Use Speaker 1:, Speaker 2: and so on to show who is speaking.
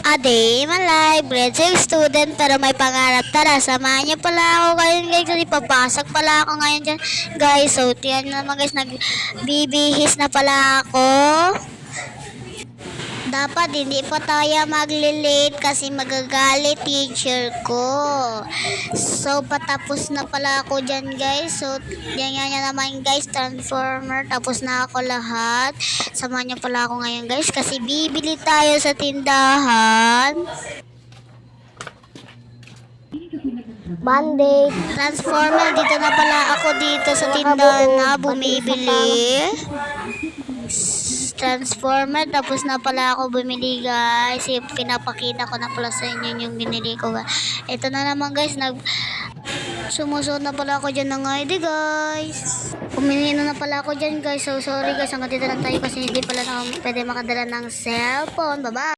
Speaker 1: A day in my life, grade 6 student pero may pangarap. Tara, samahan niyo pala ako ngayon guys kasi papasok pala ako ngayon dyan guys. So, tiyan naman guys, nagbibihis na pala ako. Dapat hindi pa tayo maglilate kasi magagalit teacher ko. So, patapos na pala ako dyan guys. So, yan naman guys, transformer. Tapos na ako lahat. Samahan niyo pala ako ngayon guys kasi bibili tayo sa tindahan.
Speaker 2: Monday.
Speaker 1: Transformer, dito na pala ako dito sa tindahan na bumibili. Transformer, tapos na pala ako bumili guys. Pinapakita ko na pala sa inyo yung binili ko. Ito na naman guys, sumusuot na pala ako dyan ng ID guys. Pumili na pala ako dyan guys. So sorry guys, hanggang dito lang tayo kasi hindi pala na pwede makadala ng cellphone. Bye bye.